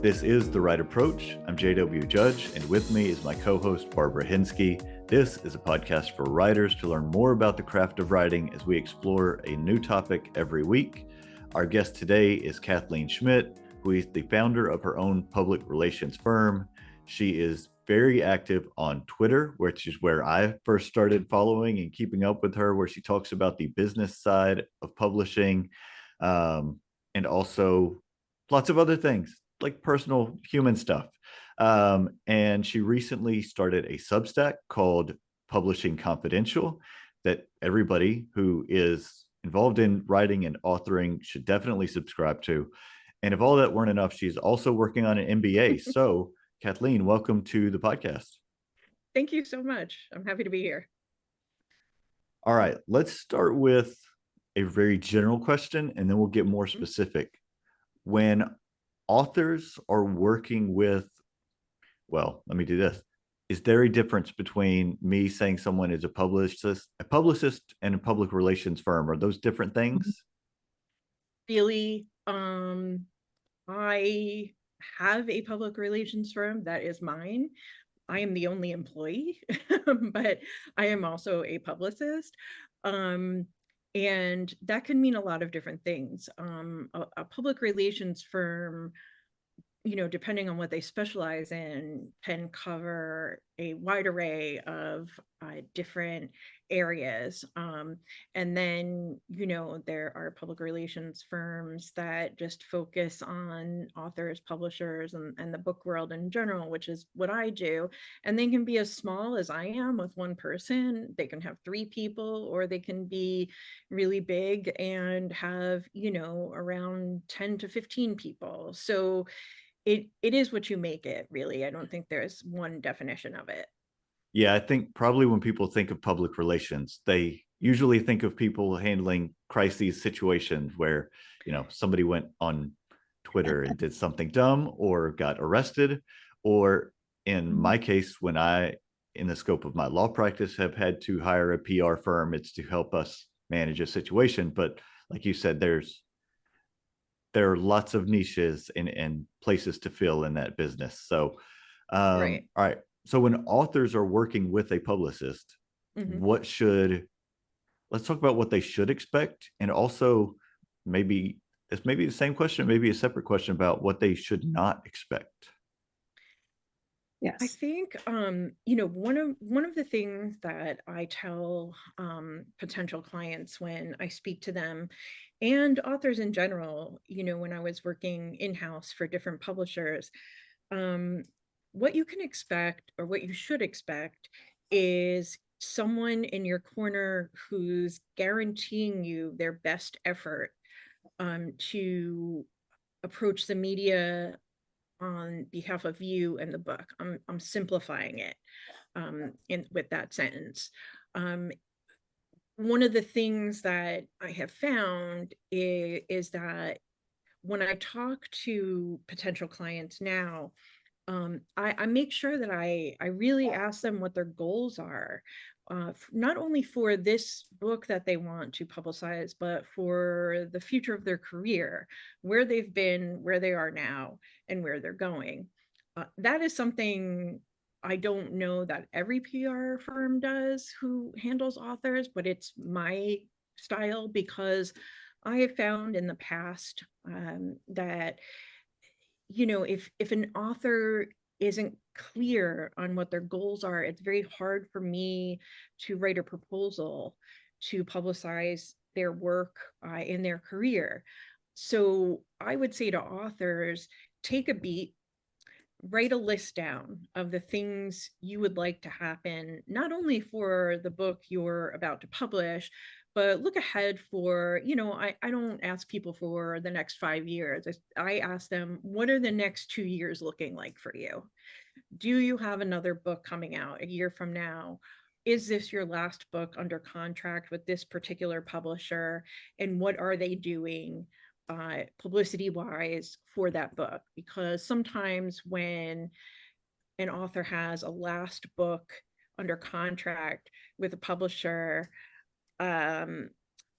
This is The Right Approach. I'm JW Judge, and with me is my co-host, Barbara Hinsky. This is a podcast for writers to learn more about the craft of writing as we explore a new topic every week. Our guest today is Kathleen Schmidt, who is the founder of her own public relations firm. She is very active on Twitter, which is where I first started following and keeping up with her, where she talks about the business side of publishing, and also lots of other things like personal human stuff. And she recently started a Substack called Publishing Confidential that everybody who is involved in writing and authoring should definitely subscribe to. And if all that weren't enough, she's also working on an MBA. So, Kathleen, welcome to the podcast. Thank you so much. I'm happy to be here. All right, let's start with a very general question, and then we'll get more specific. When authors are working with, well, let me do this. Is there a difference between me saying someone is a publicist and a public relations firm? Are those different things? Really, I have a public relations firm that is mine. I am the only employee, but I am also a publicist. And that can mean a lot of different things. A public relations firm, depending on what they specialize in, can cover a wide array of different areas. And then, there are public relations firms that just focus on authors, publishers, and the book world in general, which is what I do. And they can be as small as I am with one person. They can have 3 people, or they can be really big and have, around 10 to 15 people. So it is what you make it, really. I don't think there's one definition of it. Yeah, I think probably when people think of public relations, they usually think of people handling crises situations where, somebody went on Twitter and did something dumb or got arrested. Or in my case, when I, in the scope of my law practice, have had to hire a PR firm, it's to help us manage a situation. But like you said, there are lots of niches and places to fill in that business. So, Right. all right. So when authors are working with a publicist, Mhm. let's talk about what they should expect. And also maybe it's maybe the same question, maybe a separate question about what they should not expect. I Yes. think one of the things that I tell potential clients when I speak to them, and authors in general, when I was working in-house for different publishers, what you can expect, or what you should expect, is someone in your corner who's guaranteeing you their best effort to approach the media on behalf of you and the book. I'm simplifying it with that sentence. One of the things that I have found is that when I talk to potential clients now, I make sure that I really ask them what their goals are, not only for this book that they want to publicize, but for the future of their career, where they've been, where they are now, and where they're going. That is something I don't know that every PR firm does who handles authors, but it's my style, because I have found in the past that if an author isn't clear on what their goals are, it's very hard for me to write a proposal to publicize their work in their career. So I would say to authors, take a beat, write a list down of the things you would like to happen, not only for the book you're about to publish, but look ahead for, I don't ask people for the next 5 years. I ask them, what are the next 2 years looking like for you? Do you have another book coming out a year from now? Is this your last book under contract with this particular publisher? And what are they doing publicity wise for that book? Because sometimes when an author has a last book under contract with a publisher,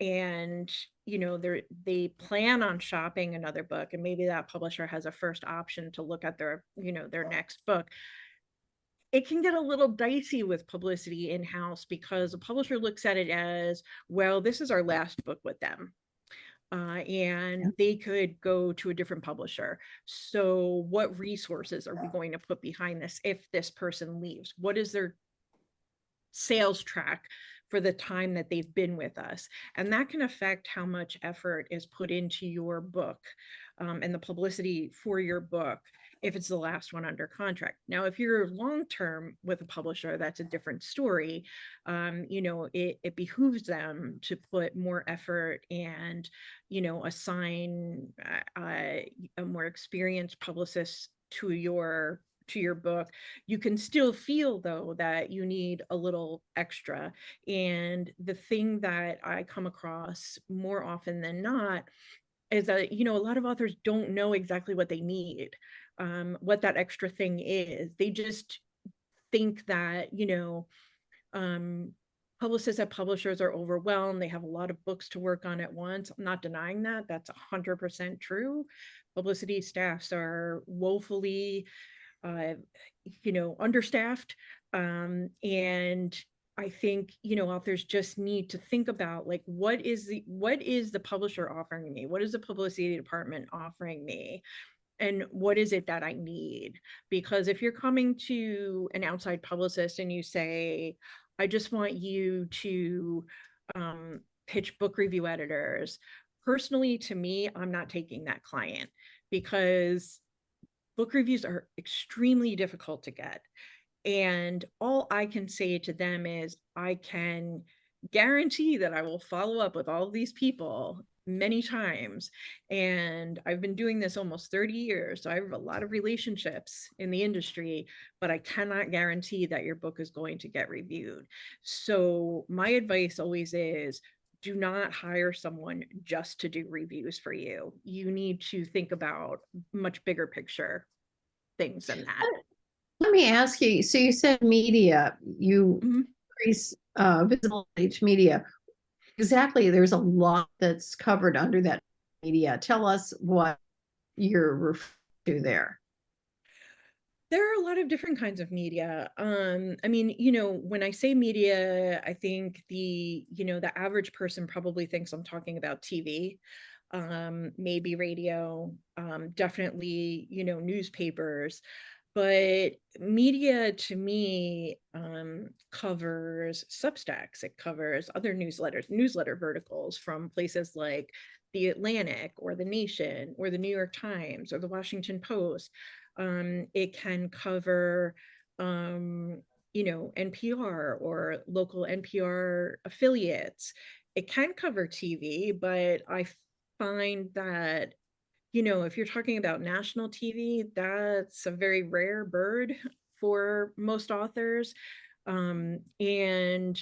and they plan on shopping another book, and maybe that publisher has a first option to look at their their next book. It can get a little dicey with publicity in-house because a publisher looks at it as, well, this is our last book with them. And they could go to a different publisher. So what resources are we going to put behind this if this person leaves? What is their sales track for the time that they've been with us? And that can affect how much effort is put into your book, and the publicity for your book if it's the last one under contract. Now, if you're long-term with a publisher, that's a different story. It behooves them to put more effort and, assign a more experienced publicist to your book. You can still feel, though, that you need a little extra. And the thing that I come across more often than not is that, a lot of authors don't know exactly what they need, what that extra thing is. They just think that, publicists at publishers are overwhelmed. They have a lot of books to work on at once. I'm not denying that. That's 100% true. Publicity staffs are woefully, understaffed. And I think, authors just need to think about, like, what is the publisher offering me? What is the publicity department offering me? And what is it that I need? Because if you're coming to an outside publicist and you say, I just want you to pitch book review editors, personally, to me, I'm not taking that client, because book reviews are extremely difficult to get. And all I can say to them is, I can guarantee that I will follow up with all of these people many times. And I've been doing this almost 30 years. So I have a lot of relationships in the industry, but I cannot guarantee that your book is going to get reviewed. So my advice always is, do not hire someone just to do reviews for you. You need to think about much bigger picture things than that. Let me ask you, so you said media, you increase visibility to media. Exactly, there's a lot that's covered under that media. Tell us what you're referring to there. There are a lot of different kinds of media. When I say media, I think the average person probably thinks I'm talking about TV, maybe radio, definitely, newspapers. But media, to me, covers Substacks. It covers other newsletter verticals from places like The Atlantic or The Nation or The New York Times or The Washington Post. It can cover, NPR or local NPR affiliates. It can cover TV, but I find that, if you're talking about national TV, that's a very rare bird for most authors. And I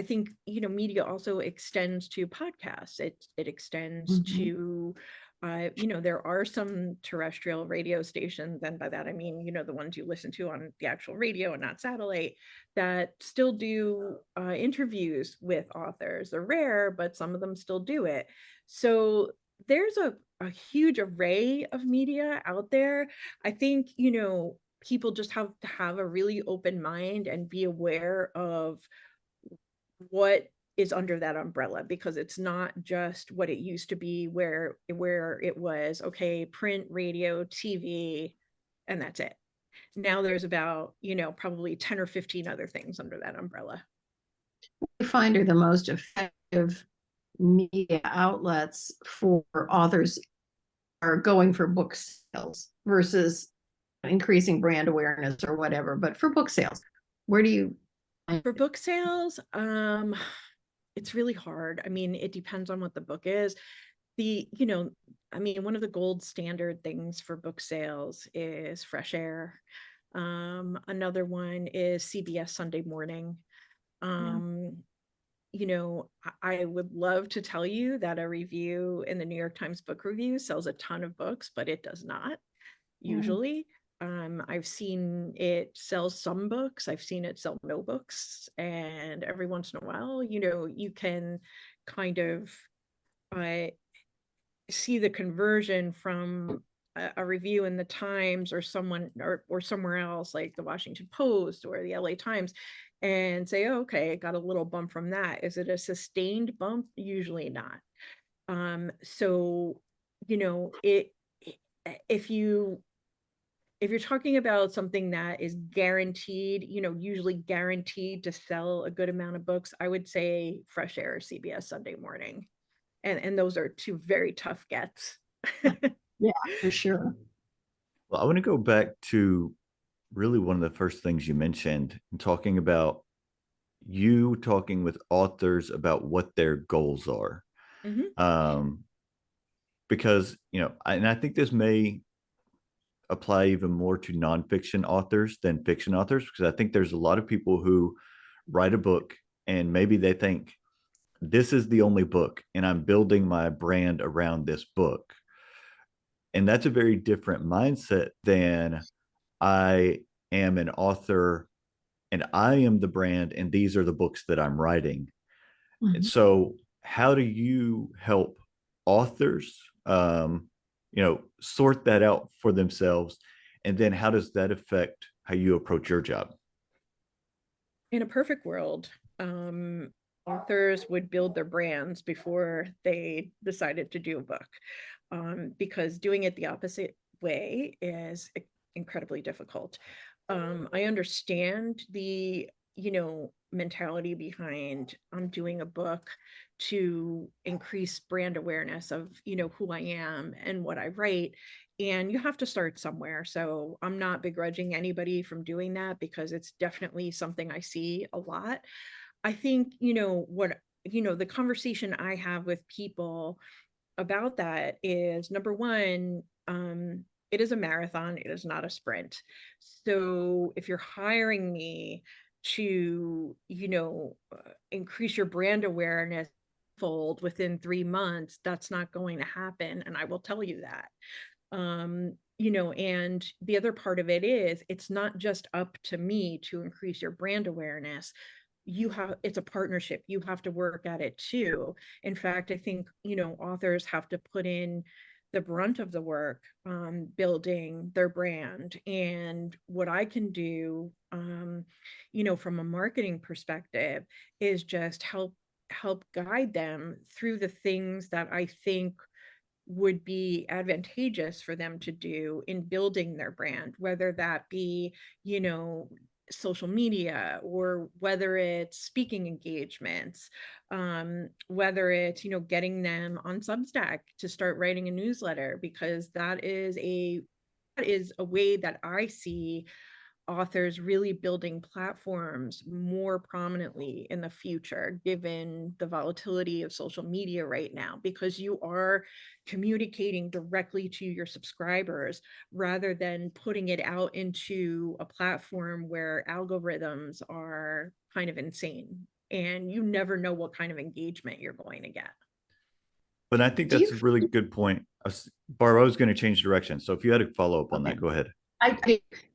think, media also extends to podcasts. It extends to, there are some terrestrial radio stations, and by that I mean, the ones you listen to on the actual radio and not satellite, that still do interviews with authors. They're rare, but some of them still do it. So there's a huge array of media out there. I think, people just have to have a really open mind and be aware of what is under that umbrella, because it's not just what it used to be, where it was, okay, print, radio, TV, and that's it. Now there's about, probably 10 or 15 other things under that umbrella. What do you find are the most effective media outlets for authors are going for book sales versus increasing brand awareness or whatever, but for book sales, where do you find For book sales, it's really hard. I mean, it depends on what the book is. One of the gold standard things for book sales is Fresh Air. Another one is CBS Sunday Morning. I would love to tell you that a review in the New York Times Book Review sells a ton of books, but it does not usually. I've seen it sell some books. I've seen it sell no books. And every once in a while, you can kind of see the conversion from a review in the Times or someone or somewhere else like the Washington Post or the LA Times and say, oh, okay, it got a little bump from that. Is it a sustained bump? Usually not. So, you know, if you're talking about something that is guaranteed, you know, usually guaranteed to sell a good amount of books, I would say Fresh Air or CBS Sunday Morning. And those are two very tough gets. Yeah, for sure. Well, I want to go back to really one of the first things you mentioned and talking about you talking with authors about what their goals are. Mhm. Because, you know, and I think this may apply even more to nonfiction authors than fiction authors, because I think there's a lot of people who write a book and maybe they think this is the only book and I'm building my brand around this book. And that's a very different mindset than I am an author and I am the brand and these are the books that I'm writing. And Mhm. so how do you help authors, you know, sort that out for themselves? And then how does that affect how you approach your job? In a perfect world, authors would build their brands before they decided to do a book, because doing it the opposite way is incredibly difficult. I understand the, you know, mentality behind I'm doing a book to increase brand awareness of, you know, who I am and what I write. And you have to start somewhere. So I'm not begrudging anybody from doing that because it's definitely something I see a lot. I think, you know, the conversation I have with people about that is number one, it is a marathon, it is not a sprint. So if you're hiring me to, you know, increase your brand awareness fold within 3 months, that's not going to happen. And I will tell you that. You know, and the other part of it is it's not just up to me to increase your brand awareness. It's a partnership. You have to work at it too. In fact, I think, you know, authors have to put in the brunt of the work, building their brand. And what I can do, you know, from a marketing perspective is just help guide them through the things that I think would be advantageous for them to do in building their brand, whether that be, you know, social media or whether it's speaking engagements, whether it's, you know, getting them on Substack to start writing a newsletter, because that is a way that I see authors really building platforms more prominently in the future, given the volatility of social media right now, because you are communicating directly to your subscribers rather than putting it out into a platform where algorithms are kind of insane and you never know what kind of engagement you're going to get. But I think Do that's you a really good point. Barb, I was going to change direction. So if you had a follow up on that, go ahead.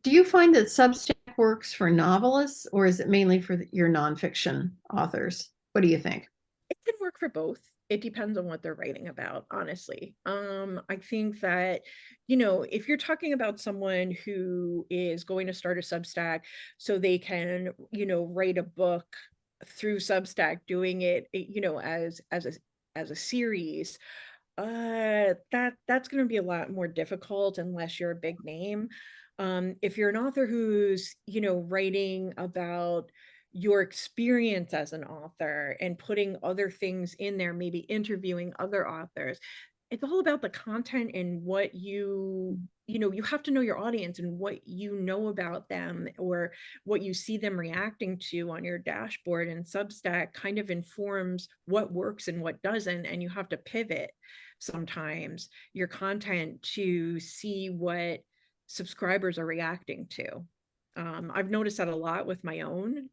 do you find that Substack works for novelists or is it mainly for your nonfiction authors? What do you think? It can work for both. It depends on what they're writing about, honestly. I think that, you know, if you're talking about someone who is going to start a Substack so they can, you know, write a book through Substack, doing it, you know, as a series, that's going to be a lot more difficult unless you're a big name. If you're an author who's, you know, writing about your experience as an author and putting other things in there, maybe interviewing other authors, it's all about the content and what you know, you have to know your audience and what you know about them or what you see them reacting to on your dashboard. And Substack kind of informs what works and what doesn't, and you have to pivot sometimes your content to see what subscribers are reacting to. I've noticed that a lot with my own,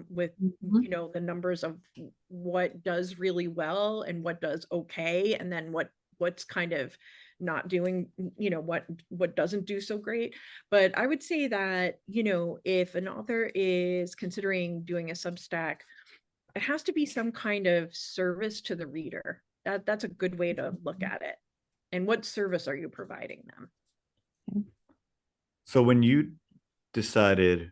with, Mhm. you know, the numbers of what does really well and what does okay, and then what's kind of not doing, you know, what doesn't do so great. But I would say that, you know, if an author is considering doing a Substack, it has to be some kind of service to the reader. That's a good way to look at it. And what service are you providing them? So when you decided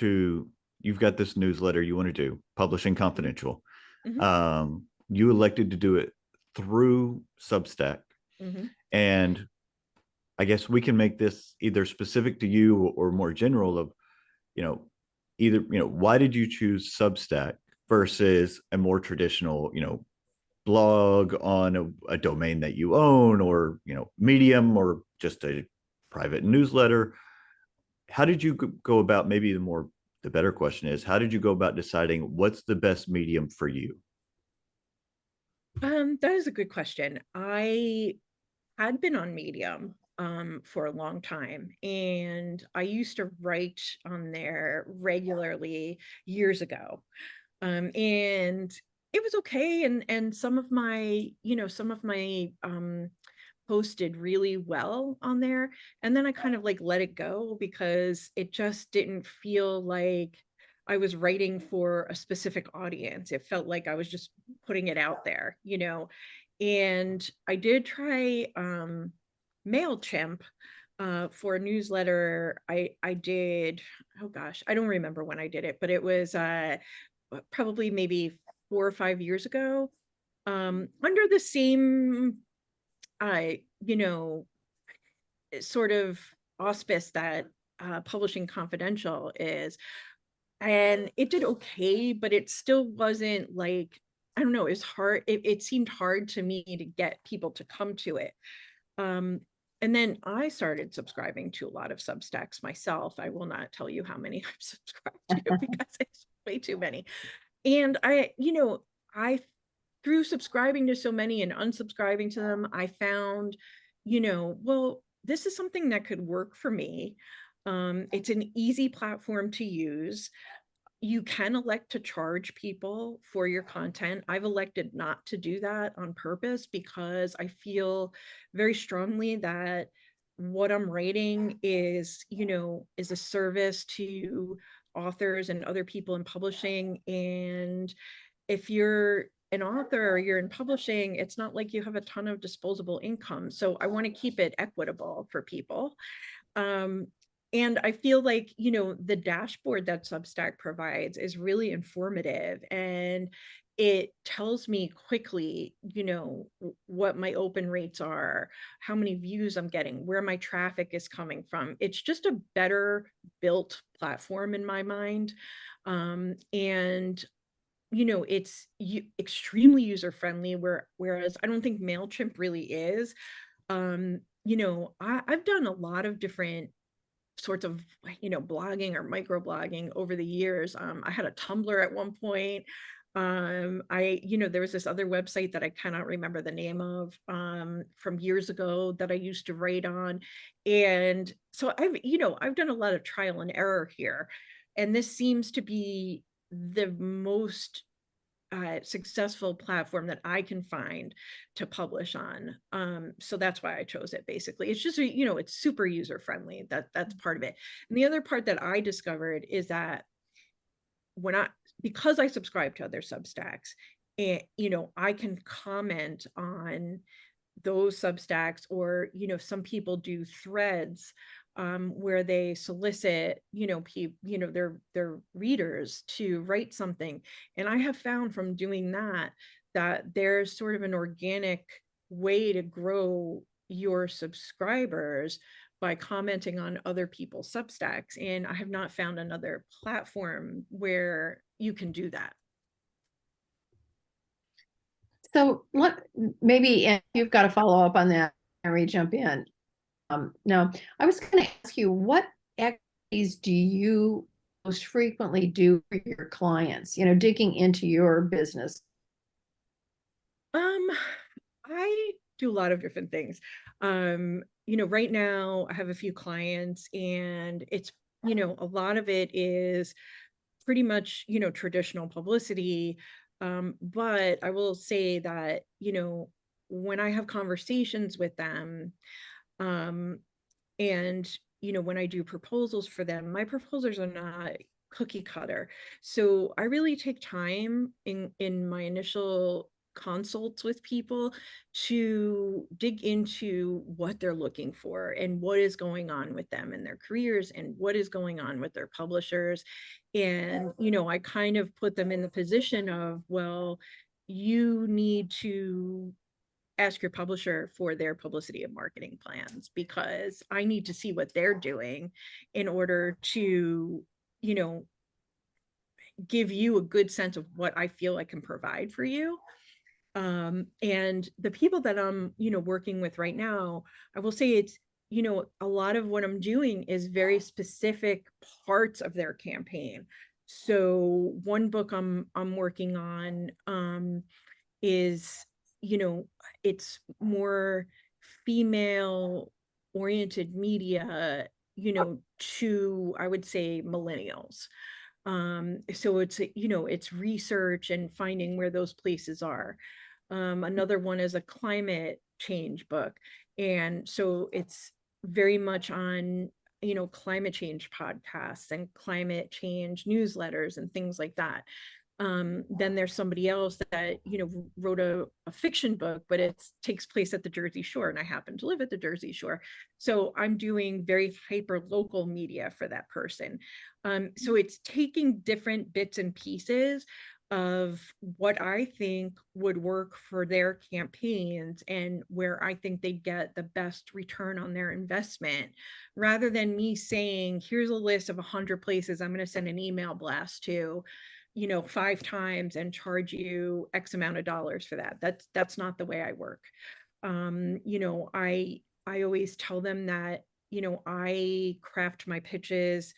you've got this newsletter you want to do, Publishing Confidential. Mhm. You elected to do it through Substack. Mhm. And I guess we can make this either specific to you or more general of, why did you choose Substack versus a more traditional, blog on a domain that you own, or, Medium, or just a private newsletter? How did you go about, maybe the better question is, how did you go about deciding what's the best medium for you? That is a good question. I had been on Medium for a long time, and I used to write on there regularly years ago. And it was okay, and some of my posted really well on there, and then I kind of like let it go because it just didn't feel like I was writing for a specific audience. It felt like I was just putting it out there, and I did try MailChimp for a newsletter. I did, oh gosh, I don't remember when I did it, but it was probably maybe 4 or 5 years ago, under the same uh, you know, sort of auspice that Publishing Confidential is. And it did okay, but it still wasn't like, I don't know, it's hard. It seemed hard to me to get people to come to it. Um, and then I started subscribing to a lot of Substacks myself. I will not tell you how many I've subscribed to because it's way too many. And I through subscribing to so many and unsubscribing to them, I found, well, this is something that could work for me. It's an easy platform to use. You can elect to charge people for your content. I've elected not to do that on purpose because I feel very strongly that what I'm writing is a service to authors and other people in publishing. And if you're an author or you're in publishing, it's not like you have a ton of disposable income. So I want to keep it equitable for people. Um, and I feel like, the dashboard that Substack provides is really informative, and it tells me quickly, what my open rates are, how many views I'm getting, where my traffic is coming from. It's just a better built platform in my mind. And it's extremely user friendly, whereas I don't think MailChimp really is. I've done a lot of different sorts of blogging or microblogging over the years. I had a Tumblr at one point. There was this other website that I cannot remember the name of from years ago that I used to write on. And so I've done a lot of trial and error here, and this seems to be the most successful platform that I can find to publish on. So that's why I chose it. Basically, it's just it's super user friendly. That's part of it. And the other part that I discovered is that because I subscribe to other Substacks, and I can comment on those Substacks, or some people do threads where they solicit their readers to write something. And I have found from doing that there's sort of an organic way to grow your subscribers by commenting on other people's Substacks, and I have not found another platform where you can do that. So maybe if you've got to follow up on that, Mary, jump in. Now, I was going to ask you, what activities do you most frequently do for your clients, digging into your business? I do a lot of different things. Right now I have a few clients, and it's, a lot of it is pretty much, traditional publicity. But I will say that, when I have conversations with them, and when I do proposals for them, my proposals are not cookie cutter. So I really take time in my initial consults with people to dig into what they're looking for and what is going on with them in their careers and what is going on with their publishers. And, I kind of put them in the position of, well, you need to ask your publisher for their publicity and marketing plans, because I need to see what they're doing in order to, give you a good sense of what I feel I can provide for you. And the people that I'm, working with right now, I will say it's, a lot of what I'm doing is very specific parts of their campaign. So one book I'm working on is, it's more female oriented media, to, I would say, millennials. So it's research and finding where those places are. Another one is a climate change book, and so it's very much on, climate change podcasts and climate change newsletters and things like that. Then there's somebody else that, wrote a fiction book, but it takes place at the Jersey Shore, and I happen to live at the Jersey Shore. So I'm doing very hyper local media for that person. So it's taking different bits and pieces of what I think would work for their campaigns and where I think they get the best return on their investment, rather than me saying, here's a list of 100 places I'm going to send an email blast to, 5 times and charge you X amount of dollars for that. That's not the way I work. I always tell them that, I craft my pitches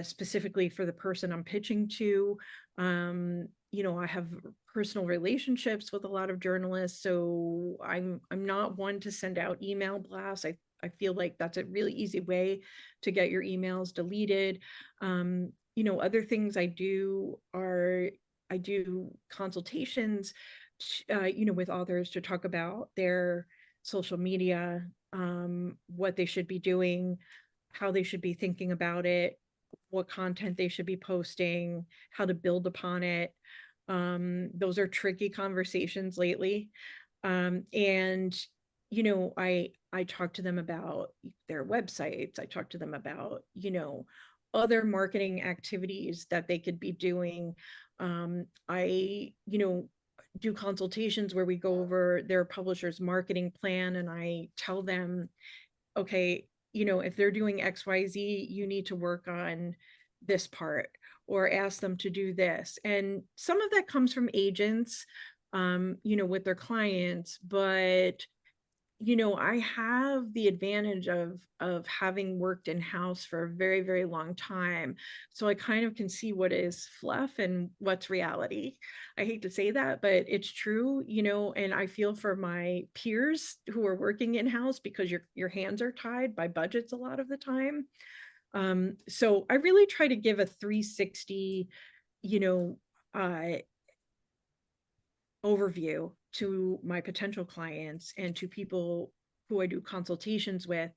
specifically for the person I'm pitching to. I have personal relationships with a lot of journalists, so I'm not one to send out email blasts. I feel like that's a really easy way to get your emails deleted. Other things I do are I do consultations, with authors to talk about their social media, what they should be doing, how they should be thinking about it, what content they should be posting, how to build upon it. Those are tricky conversations lately. And I talk to them about their websites. I talk to them about, other marketing activities that they could be doing. I do consultations where we go over their publisher's marketing plan, and I tell them, okay, if they're doing XYZ, you need to work on this part, or ask them to do this. And some of that comes from agents, with their clients, but I have the advantage of having worked in-house for a very, very long time. So I kind of can see what is fluff and what's reality. I hate to say that, but it's true, and I feel for my peers who are working in-house, because your hands are tied by budgets a lot of the time. So I really try to give a 360, overview to my potential clients and to people who I do consultations with.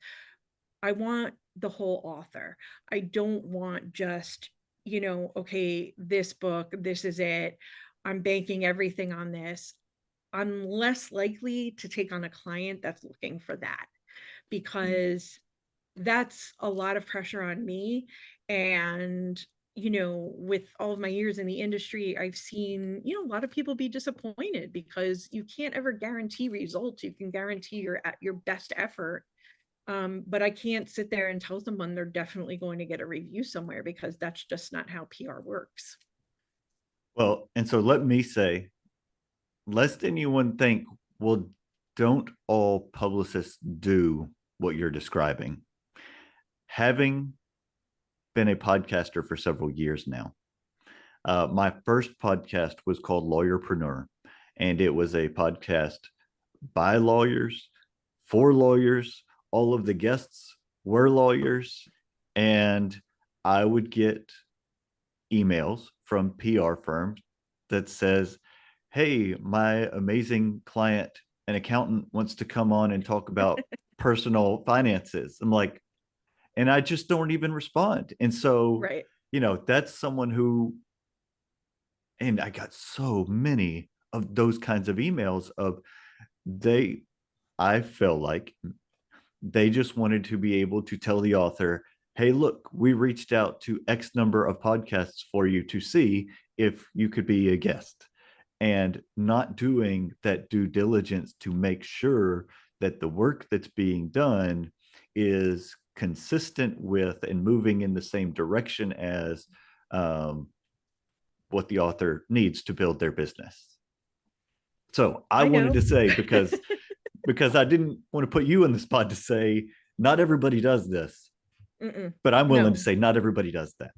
I want the whole author. I don't want just, okay, this book, this is it. I'm banking everything on this. I'm less likely to take on a client that's looking for that, because that's a lot of pressure on me. And with all of my years in the industry, I've seen, a lot of people be disappointed because you can't ever guarantee results. You can guarantee your best effort. But I can't sit there and tell someone they're definitely going to get a review somewhere, because that's just not how PR works. Well, and so let me say, lest anyone think, well, don't all publicists do what you're describing? Having been a podcaster for several years now, my first podcast was called Lawyerpreneur, and it was a podcast by lawyers, for lawyers. All of the guests were lawyers, and I would get emails from PR firms that says, hey, my amazing client, an accountant, wants to come on and talk about personal finances. I'm like, and I just don't even respond. And so, Right. that's someone who, and I got so many of those kinds of emails of I feel like they just wanted to be able to tell the author, hey, look, we reached out to X number of podcasts for you to see if you could be a guest, and not doing that due diligence to make sure that the work that's being done is consistent with and moving in the same direction as what the author needs to build their business. So I I wanted know. to say, because I didn't want to put you in the spot to say not everybody does this, but I'm willing to No. say not everybody does that.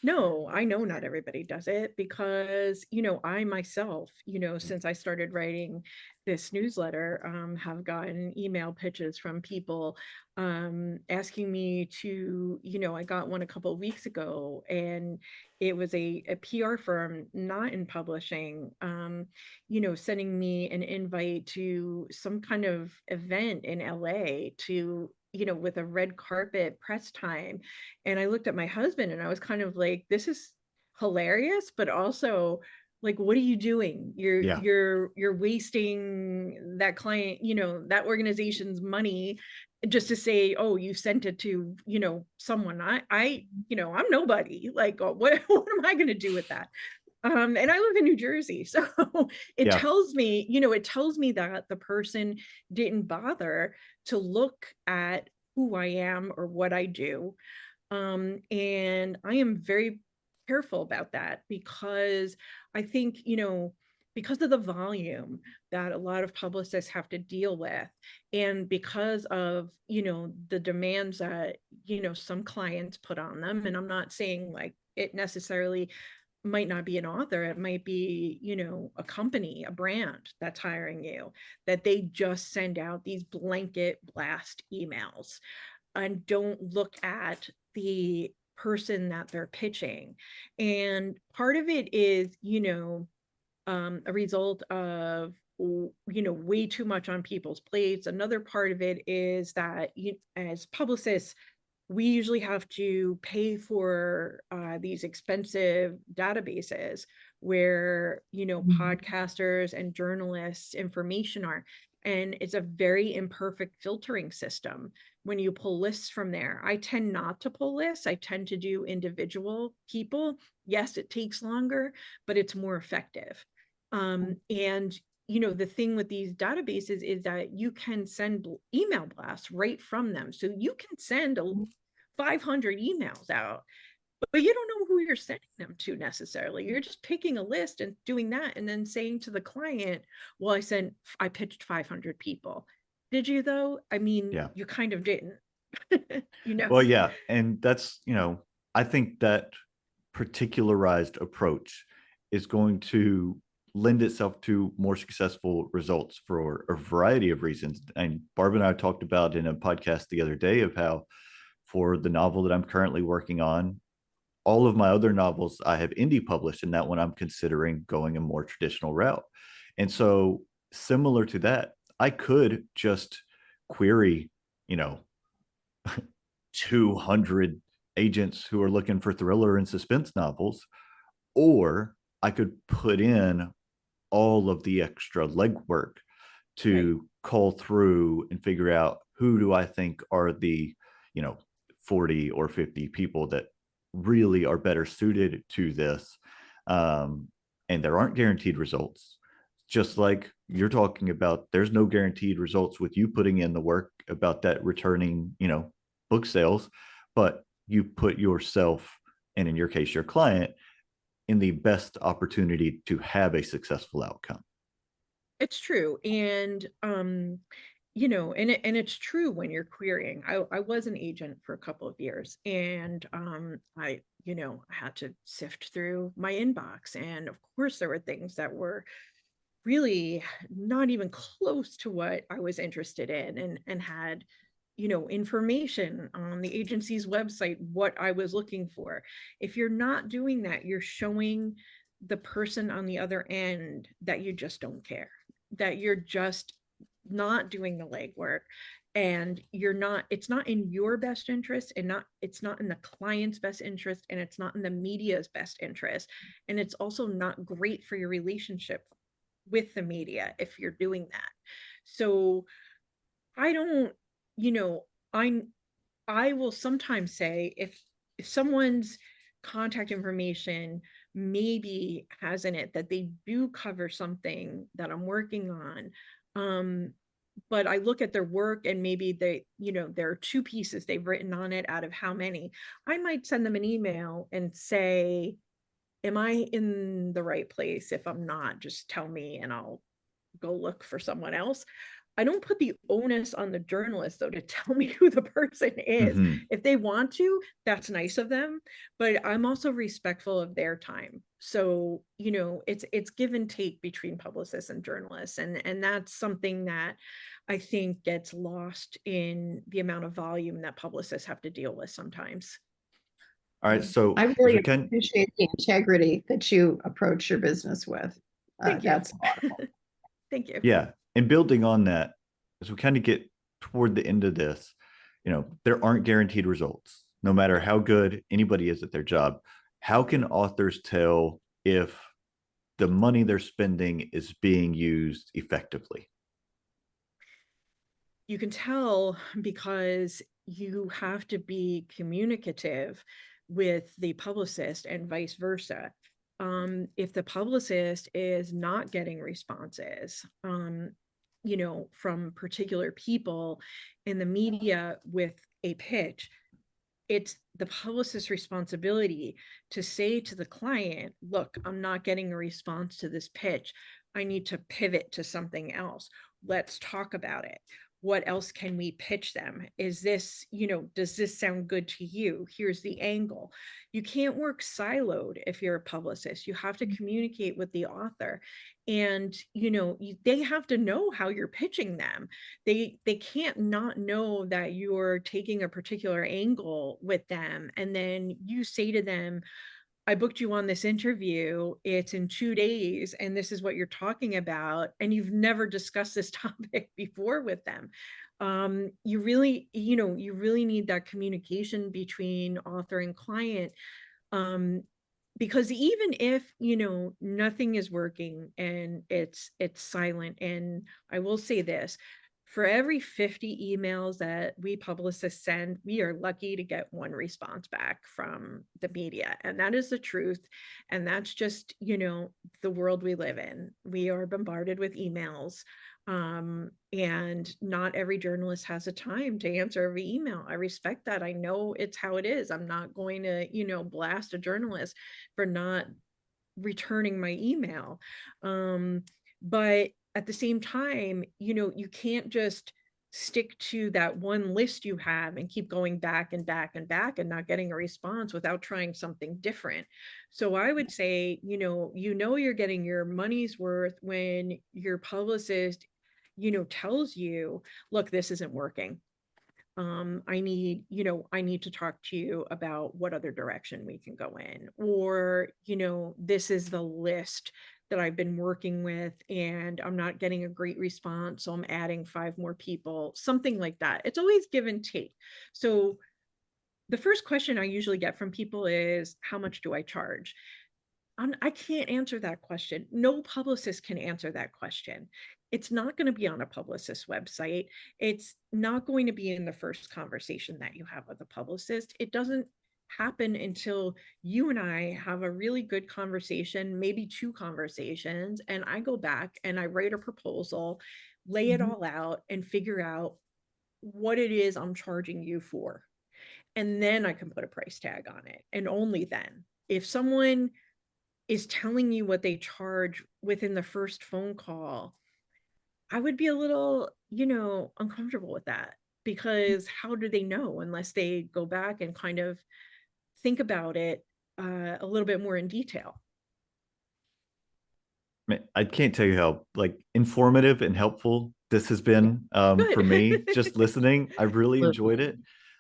No, I know not everybody does it because, I myself, since I started writing this newsletter, have gotten email pitches from people asking me to, I got one a couple of weeks ago, and it was a PR firm not in publishing, sending me an invite to some kind of event in LA to, with a red carpet press time. And I looked at my husband and I was kind of like, this is hilarious, but also like, what are you doing? Yeah. You're wasting that client, that organization's money just to say, oh, you sent it to, someone. I'm nobody. Like, what am I going to do with that? And I live in New Jersey. So it Yeah. tells me, that the person didn't bother to look at who I am or what I do. And I am very careful about that because I think, because of the volume that a lot of publicists have to deal with, and because of, the demands that, some clients put on them. And I'm not saying like it necessarily might not be an author, it might be, a company, a brand that's hiring you, that they just send out these blanket blast emails and don't look at the person that they're pitching. And part of it is, a result of, way too much on people's plates. Another part of it is that as publicists, we usually have to pay for these expensive databases where, podcasters and journalists' information are. And it's a very imperfect filtering system when you pull lists from there. I tend not to pull lists. I tend to do individual people. Yes, it takes longer, but it's more effective. And the thing with these databases is that you can send email blasts right from them. So you can send 500 emails out, but you don't know who you're sending them to necessarily. You're just picking a list and doing that and then saying to the client, well, I pitched 500 people. Did you though? I mean, Yeah. you kind of didn't. Well, yeah. And that's, I think that particularized approach is going to lend itself to more successful results for a variety of reasons. And Barb and I talked about in a podcast the other day of how, for the novel that I'm currently working on, all of my other novels I have indie published, and that one I'm considering going a more traditional route. And so, similar to that, I could just query, 200 agents who are looking for thriller and suspense novels, or I could put in all of the extra legwork to call through and figure out who do I think are the, 40 or 50 people that really are better suited to this. And there aren't guaranteed results. Just like you're talking about, there's no guaranteed results with you putting in the work about that returning, book sales, but you put yourself, and in your case, your client, in the best opportunity to have a successful outcome. It's true. And and it's true when you're querying. I was an agent for a couple of years, and I had to sift through my inbox, and of course there were things that were really not even close to what I was interested in, and had information on the agency's website what I was looking for. If you're not doing that, you're showing the person on the other end that you just don't care, that you're just not doing the legwork, and it's not in your best interest, and it's not in the client's best interest, and it's not in the media's best interest. And it's also not great for your relationship with the media if you're doing that. So I don't, you know, I will sometimes say if someone's contact information maybe has in it that they do cover something that I'm working on, but I look at their work and maybe there are 2 pieces they've written on it out of how many, I might send them an email and say, am I in the right place? If I'm not, just tell me and I'll go look for someone else. I don't put the onus on the journalist though to tell me who the person is. Mhm. If they want to, that's nice of them, but I'm also respectful of their time. So, it's give and take between publicists and journalists, and that's something that I think gets lost in the amount of volume that publicists have to deal with sometimes. All right. So I if really we can, appreciate the integrity that you approach your business with. Thank you. That's laudable. Thank you. yeah. And building on that, as we kind of get toward the end of this, there aren't guaranteed results, no matter how good anybody is at their job. How can authors tell if the money they're spending is being used effectively? You can tell because you have to be communicative with the publicist and vice versa. If the publicist is not getting responses, from particular people in the media with a pitch, it's the publicist's responsibility to say to the client, look, I'm not getting a response to this pitch. I need to pivot to something else. Let's talk about it. What else can we pitch them? Is this, does this sound good to you? Here's the angle. You can't work siloed if you're a publicist. You have to communicate with the author, and they have to know how you're pitching them. They can't not know that you're taking a particular angle with them, and then you say to them, I booked you on this interview, it's in 2 days, and this is what you're talking about, and you've never discussed this topic before with them. You really need that communication between author and client, because even if nothing is working and it's silent, and I will say this, for every 50 emails that we publicists send, we are lucky to get 1 response back from the media. And that is the truth. And that's just, the world we live in. We are bombarded with emails. And not every journalist has the time to answer every email. I respect that. I know it's how it is. I'm not going to, blast a journalist for not returning my email. But at the same time, you can't just stick to that one list you have and keep going back and back and back and not getting a response without trying something different. So I would say, you're getting your money's worth when your publicist, tells you, look, this isn't working. I need to talk to you about what other direction we can go in, or, this is the list that I've been working with and I'm not getting a great response, so I'm adding 5 more people, something like that. It's always give and take. So the first question I usually get from people is, how much do I charge? I can't answer that question. No publicist can answer that question. It's not going to be on a publicist's website. It's not going to be in the first conversation that you have with a publicist. It doesn't happen until you and I have a really good conversation, maybe 2 conversations, and I go back and I write a proposal, lay it all out, and figure out what it is I'm charging you for. And then I can put a price tag on it. And only then. If someone is telling you what they charge within the first phone call, I would be a little, uncomfortable with that, because how do they know unless they go back and kind of think about it a little bit more in detail? I can't tell you how informative and helpful this has been for me. Just listening, I really enjoyed it.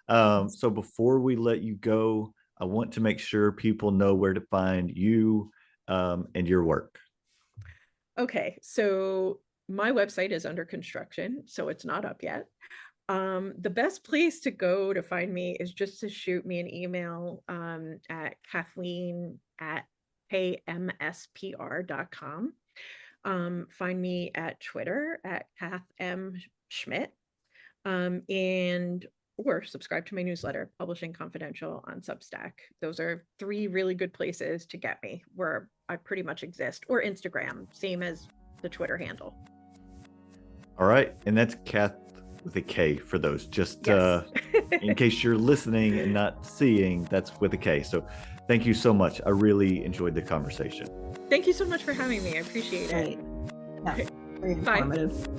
So before we let you go, I want to make sure people know where to find you and your work. Okay, so my website is under construction, so it's not up yet. The best place to go to find me is just to shoot me an email at Kathleen@kmspr.com. Find me at Twitter at Kath M. Schmidt, or subscribe to my newsletter, Publishing Confidential, on Substack. Those are 3 really good places to get me where I pretty much exist, or Instagram, same as the Twitter handle. All right. And that's Kath with a K for those, just Yes. in case you're listening and not seeing, that's with a K. So thank you so much. I really enjoyed the conversation. Thank you so much for having me. I appreciate it. Right. Yeah, very Bye. informative.